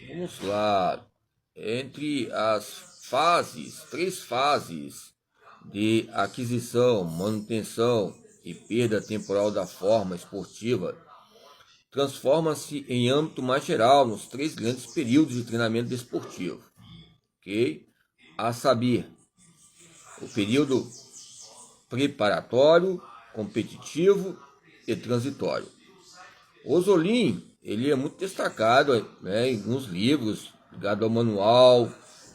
Vamos lá. Entre as três fases de aquisição, manutenção e perda temporal da forma esportiva, transforma-se em âmbito mais geral nos três grandes períodos de treinamento desportivo, ok? A saber, o período preparatório, competitivo e transitório. O Zolim, ele é muito destacado, né, em alguns livros ligados ao manual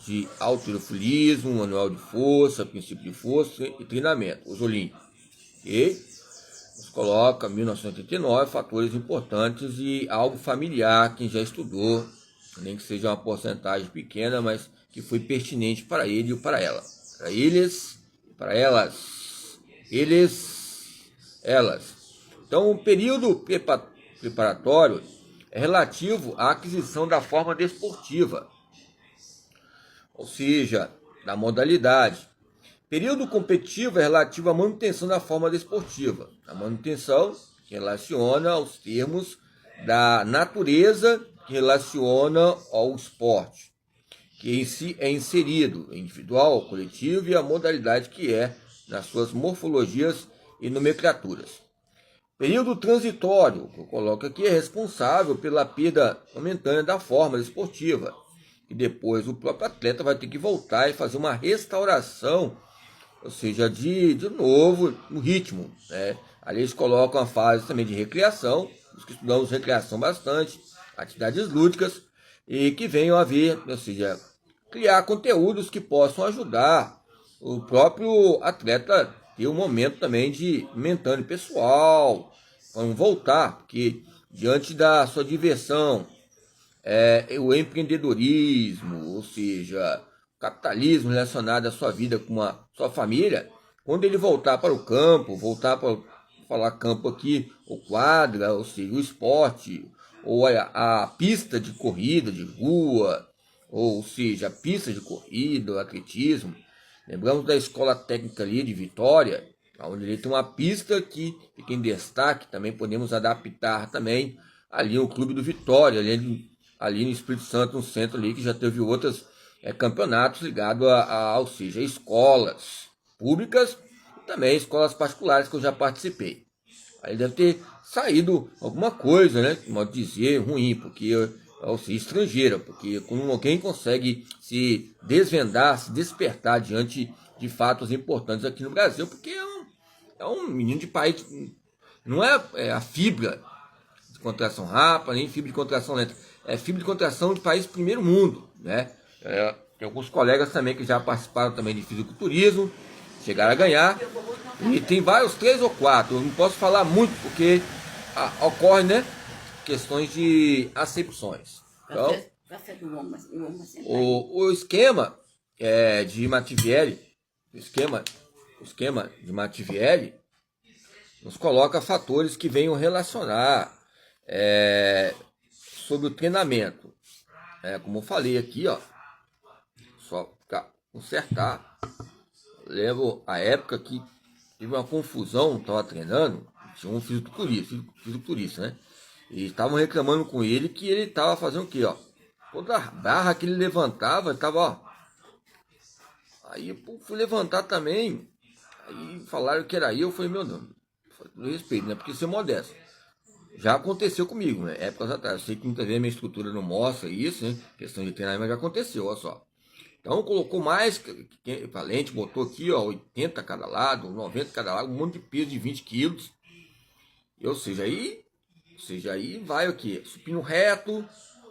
de halterofilismo, manual de força, princípio de força e treinamento. O Zolim, ok? Nos coloca 1989 fatores importantes e algo familiar, quem já estudou, nem que seja uma porcentagem pequena, mas que foi pertinente para ele e para ela. Para eles, para elas, elas. Então, o período preparatório é relativo à aquisição da forma desportiva, ou seja, da modalidade. Período competitivo é relativo à manutenção da forma desportiva. A manutenção que relaciona aos termos da natureza que relaciona ao esporte, que em si é inserido individual, coletivo e a modalidade que é nas suas morfologias e nomenclaturas. Período transitório, que eu coloco aqui, é responsável pela perda momentânea da forma desportiva. E depois o próprio atleta vai ter que voltar e fazer uma restauração, ou seja, de novo no ritmo, né? Ali eles colocam a fase também de recreação, os que estudamos recreação bastante, atividades lúdicas, e que venham a ver, ou seja, criar conteúdos que possam ajudar o próprio atleta ter um momento também de mentâneo pessoal, vamos voltar, porque diante da sua diversão, o empreendedorismo, ou seja, o capitalismo relacionado à sua vida com a sua família, quando ele voltar para o campo, voltar para falar campo aqui, ou quadra, ou seja, o esporte, ou a pista de corrida de rua, ou seja, a pista de corrida, o atletismo. Lembramos da escola técnica ali de Vitória, onde ele tem uma pista que fica em destaque, também podemos adaptar também ali o Clube do Vitória, ali no Espírito Santo, no centro ali, que já teve outros campeonatos ligados ou seja, escolas públicas e também escolas particulares que eu já participei. Aí deve ter saído alguma coisa, né, modo dizer, ruim, porque ou seja, estrangeira, porque quando alguém consegue se desvendar, se despertar diante de fatos importantes aqui no Brasil, porque é um menino de país, não é a fibra de contração rápida, nem fibra de contração lenta, é fibra de contração de país primeiro mundo, né? Tem alguns colegas também que já participaram também de fisiculturismo, chegaram a ganhar, e tem vários, 3 ou 4, eu não posso falar muito porque ocorre, né, questões de acepções. Então, o esquema de Mattivielli, o esquema de Mattivielli nos coloca fatores que venham relacionar sobre o treinamento. Como eu falei aqui, ó, só para consertar, lembro a época que tive uma confusão, estava treinando, tinha um fisiculturista, né? E estavam reclamando com ele que ele estava fazendo o quê, ó? Toda a barra que ele levantava, estava, ó. Aí eu fui levantar também, aí falaram que era eu falei, meu Deus, com respeito, né? Porque ser modesto. Já aconteceu comigo, né? Épocas atrás. Eu sei que muitas vezes a minha estrutura não mostra isso, né? Questão de treinamento, mas já aconteceu, olha só. Então colocou mais valente, botou aqui, ó, 80 cada lado, 90 cada lado, um monte de peso de 20 quilos. Ou seja, aí vai o que? Supino reto,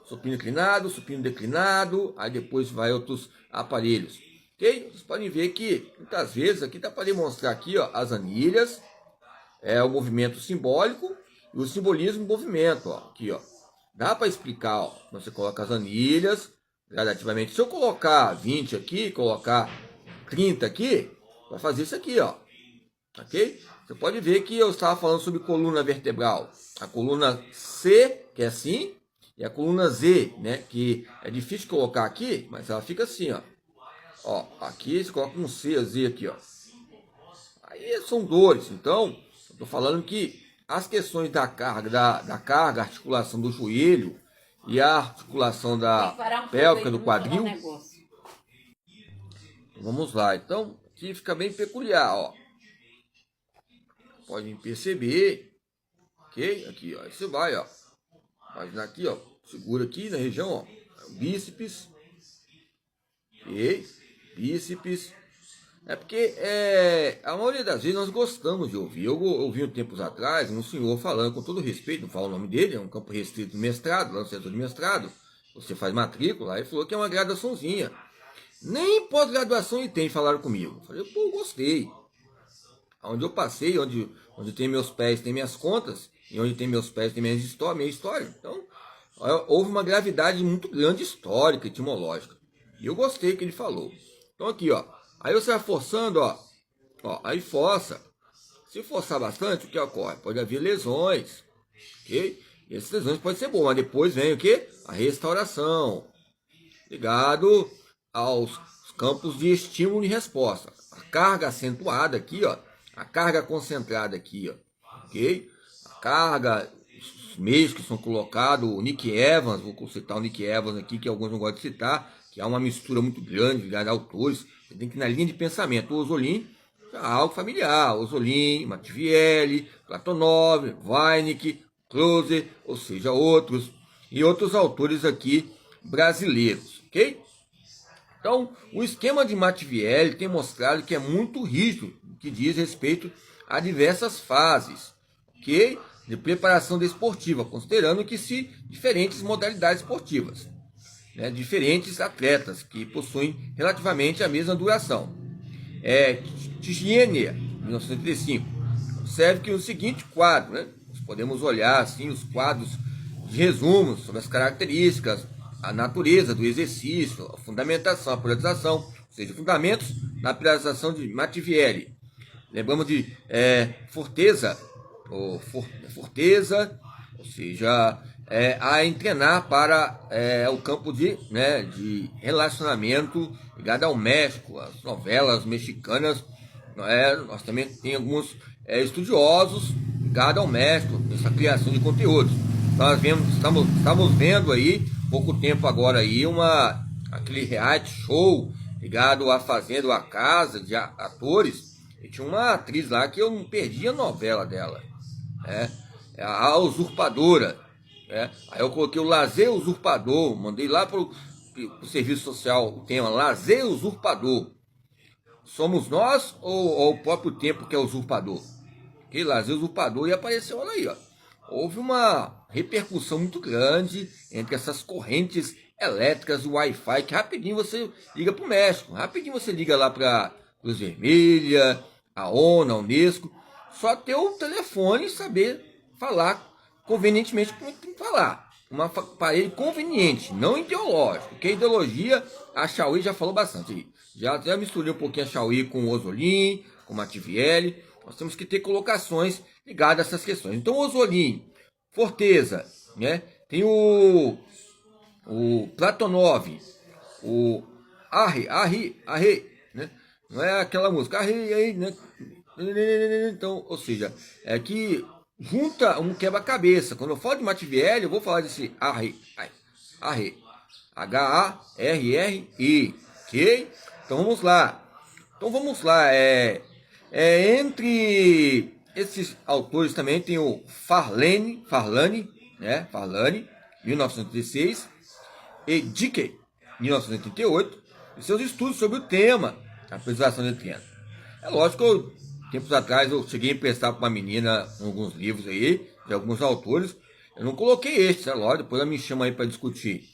supino inclinado, supino declinado, aí depois vai outros aparelhos. Ok? Vocês podem ver que muitas vezes aqui dá para demonstrar aqui, ó, as anilhas, o movimento simbólico e o simbolismo do movimento, ó, aqui, ó. Dá para explicar, ó, você coloca as anilhas gradativamente. Se eu colocar 20 aqui, colocar 30 aqui, vai fazer isso aqui, ó. Ok? Você pode ver que eu estava falando sobre coluna vertebral. A coluna C, que é assim, e a coluna Z, né, que é difícil de colocar aqui, mas ela fica assim, ó. Ó, aqui você coloca um C, Z aqui, ó. Aí são dores. Então, eu estou falando que as questões da carga, articulação do joelho e a articulação da pélvica do quadril. Vamos lá, então aqui fica bem peculiar, ó. Podem perceber, ok? Aqui, ó, você vai, ó. Imaginar aqui, ó, segura aqui na região, ó, bíceps, ok? Bíceps. É porque a maioria das vezes nós gostamos de ouvir. Eu ouvi um tempos atrás um senhor falando, com todo respeito, não falo o nome dele, é um campo restrito de mestrado, lá no centro de mestrado, você faz matrícula, aí falou que é uma graduaçãozinha. Nem pós-graduação ele tem, falaram comigo. Eu falei, pô, gostei. Onde eu passei, onde tem meus pés, tem minhas contas, e onde tem meus pés, tem minha história. Então, houve uma gravidade muito grande histórica, etimológica. E eu gostei que ele falou. Então aqui, ó. Aí você vai forçando, ó. Aí força. Se forçar bastante, o que ocorre? Pode haver lesões, ok? E essas lesões podem ser boas, mas depois vem o quê? A restauração. Ligado aos campos de estímulo e resposta. A carga acentuada aqui, ó. A carga concentrada aqui, ó. Ok? A carga, os meios que são colocados, o Nick Evans, vou citar o Nick Evans aqui, que alguns não gostam de citar, que há uma mistura muito grande ligada a autores. Você tem que ir na linha de pensamento. O Ozolin é algo familiar. Ozolin, Machiavelli, Platonov, Weinicke, Closer, ou seja, outros. E outros autores aqui brasileiros, ok? Então, o esquema de Machiavelli tem mostrado que é muito rígido, que diz respeito a diversas fases, ok? De preparação desportiva, considerando que se diferentes modalidades esportivas. Diferentes atletas que possuem relativamente a mesma duração. Tignier, 1935, observe que no seguinte quadro, nós podemos olhar assim os quadros de resumos sobre as características, a natureza do exercício, a fundamentação, a periodização, ou seja, fundamentos na periodização de Machiavelli. Lembramos de Forteza, ou seja, a treinar para o campo de relacionamento ligado ao México, as novelas mexicanas. Nós também tem alguns estudiosos ligados ao México, nessa criação de conteúdos. Nós estamos vendo aí, pouco tempo agora aí, aquele reality show ligado à Fazenda, à Casa de atores. E tinha uma atriz lá que eu não perdi a novela dela, a Usurpadora. Aí eu coloquei o lazer usurpador, mandei lá para o serviço social o tema lazer usurpador. Somos nós ou o próprio tempo que é usurpador? Que lazer usurpador, e apareceu, olha aí, ó. Houve uma repercussão muito grande entre essas correntes elétricas do Wi-Fi, que rapidinho você liga para o México, rapidinho você liga lá para Cruz Vermelha, a ONU, a Unesco, só ter o telefone e saber falar convenientemente como tem que falar. Um aparelho conveniente, não ideológico, porque a ideologia, a Chauí já falou bastante. Já misturei um pouquinho a Chauí com o Ozolin, com o Machiavelli. Nós temos que ter colocações ligadas a essas questões. Então, o Ozolin, Forteza, tem o Platonov, o Arri, não é aquela música, Arri, né? Então, ou seja, que junta um quebra-cabeça. Quando eu falo de Machiavelli, eu vou falar desse Arri, H-A-R-R-I, ok? Então vamos lá. Entre esses autores também tem o Farlane, 1916, e Dickey, 1988, e seus estudos sobre o tema, a preservação de treino. É lógico que tempos atrás eu cheguei a emprestar para uma menina alguns livros aí, de alguns autores. Eu não coloquei estes, é lógico, depois ela me chama aí para discutir.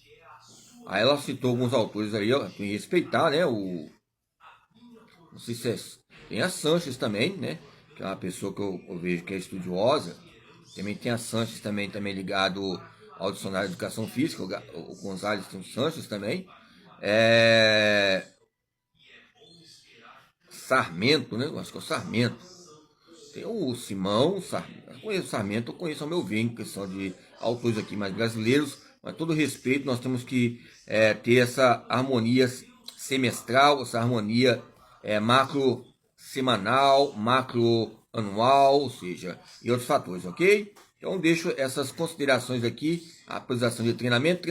Aí ela citou alguns autores aí, ó, tem que respeitar, não sei se tem a Sanches também, que é uma pessoa que eu vejo que é estudiosa. Também tem a Sanches também ligado ao dicionário de educação física, o Gonzalez tem o Sanches também. Sarmento, eu acho que é o Sarmento. Tem o Simão, eu conheço o Sarmento, eu conheço ao meu ver, em questão de autores aqui mais brasileiros, mas todo respeito, nós temos que ter essa harmonia semestral, essa harmonia macro semanal, macro anual, ou seja, e outros fatores, ok? Então deixo essas considerações aqui, a apresentação de treinamento